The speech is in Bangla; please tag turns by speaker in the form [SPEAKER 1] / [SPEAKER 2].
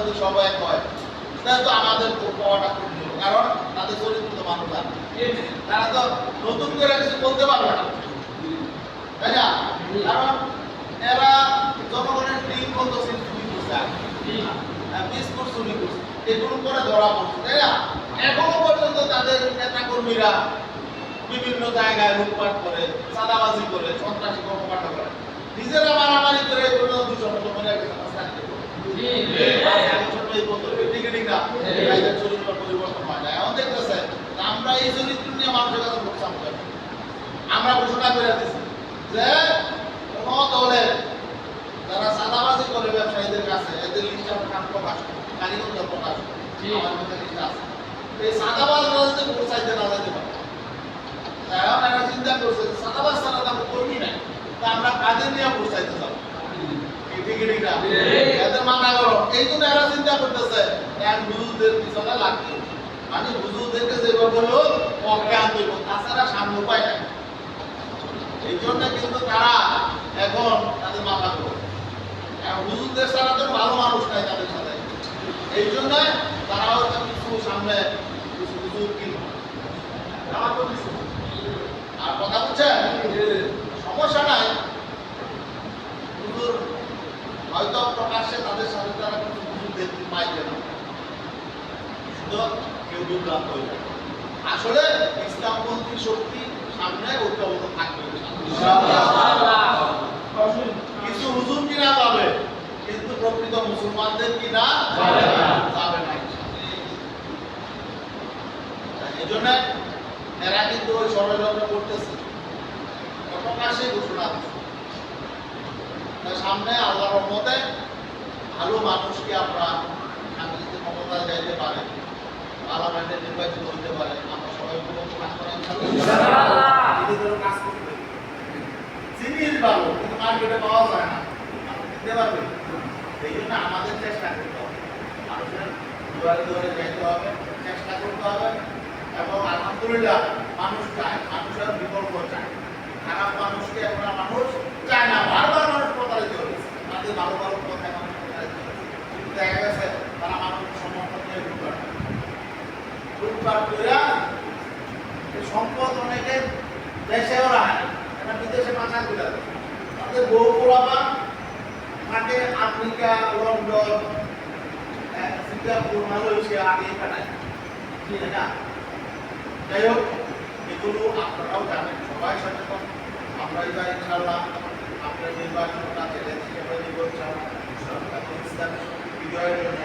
[SPEAKER 1] যদি সবাই এক হয় তাহলে তো আমাদের পাওয়াটা কমে যাবে, কারণ তাদের চরিত্র মানুষ জানে, তারা তো নতুন করে কিছু বলতে পারবে না, তাই না? কারণ এরা জনগণের ডিম বন্ধ চুরি করছে, বিস্কুট চুরি করছে, এগুলো করে ধরা পড়ছে, তাই না? এখনো পর্যন্ত তাদের নেতা কর্মীরা বিভিন্ন জায়গায় লুটপাট করে, চাঁদাবাজি করে, সন্ত্রাসী কর্মকাণ্ড করে, নিজেরা মারামারি করে এগুলো দুশো মতো মনে পরিবর্তন হয় না। এখন দেখতেছে আমরা এই চরিত্র নিয়ে মানুষের কাছে প্রচার করি, আমরা ঘোষণা করে দিচ্ছি যে কোন দলের যারা চাঁদাবাজি করে ব্যবসায়ীদের কাছে এদের লিস্ট আমরা প্রকাশ করি, কারিগঞ্জ প্রকাশ করি, আমার মধ্যে লিস্ট আছে। এই চাঁদাবাজরা যদি ভোট চাইতে না যেতে পারে, এখন এরা চিন্তা করছে চাঁদাবাজ ছাড়া তো কর্মী নাই, তা আমরা কাদের নিয়ে ভোট চাইতে যাবো? এদের মানা করো, এই জন্য এরা চিন্তা করতেছে হুজুরদের পিছনে লাগবে, মানে হুজুরদেরকে যেভাবে বললো অজ্ঞান হইব, তাছাড়া সামনে উপায় নাই। এই জন্য কিন্তু তারা এখন তাদের মাথা করো, হুজুরদের ছাড়া তো ভালো মানুষ নাই তাদের সাথে, এই জন্য তারা হয়তো কিছু সামনে কিছু হুজুর কিনবে। আর কথা বুঝছেন, সমস্যা নাই, হুজুর হয়তো প্রকাশ্যে তাদের সাথে তারা কিছু হুজুর দেখতে পাইবে না, কিন্তু কেউ বিভ্রান্ত হয়ে যাবে। আসলে ইসলামপন্থী শক্তি সামনে ঐক্যবদ্ধ থাকবে, কিছু হুজুর কিনা যাবে, কিন্তু প্রকৃত মুসলমানদের কিনা যাবে না। এই জন্য এরা কিন্তু ওই ষড়যন্ত্র করতেছে, প্রকাশ্যে ঘোষণা দিচ্ছে। সামনে আল্লাহর রহমতে ভালো মানুষকে আমরা সাংস্কৃতিক ক্ষমতায় যাইতে পারে, পার্লামেন্টে নির্বাচিত হইতে পারে, আমরা সবাই কাজ করেন জিনিস ভালো, কিন্তু মার্কেটে পাওয়া যায় না, দিতে পারবে। এই জন্য আমাদের চেষ্টা করতে হবে, মানুষের দুয়ারে দুয়ারে যাইতে হবে, চেষ্টা করতে হবে। এবং আলহামদুলিল্লাহ মানুষ চায়, মানুষের বিকল্প চায়, খারাপ মানুষকে আমরা মানুষ চায় না, বারবার মানুষ প্রতারিত হয়েছে, তাদের ভালো ভালো কথায় মানুষ প্রতারিত হয়েছে, কিন্তু দেখা গেছে তারা মানুষের সমর্থন নিয়ে লুটপাট করে সম্পদ অনেকের দেশেও রাখে, এটা বিদেশে পাচার করে দেয়, তাদের বহু পোলাপা থাকে আফ্রিকা, লন্ডন, সিঙ্গাপুর, মালয়েশিয়া আগে কাটায়, ঠিক না? যাই হোক, এগুলো আপনারাও জানেন, সবাই সচেতন, আমরাই যাই ইনশাআল্লাহ। আপনার নির্বাচনটা চ্যালেঞ্জ হিসেবে নির্বাচন ইসলামের বিজয়ের জন্য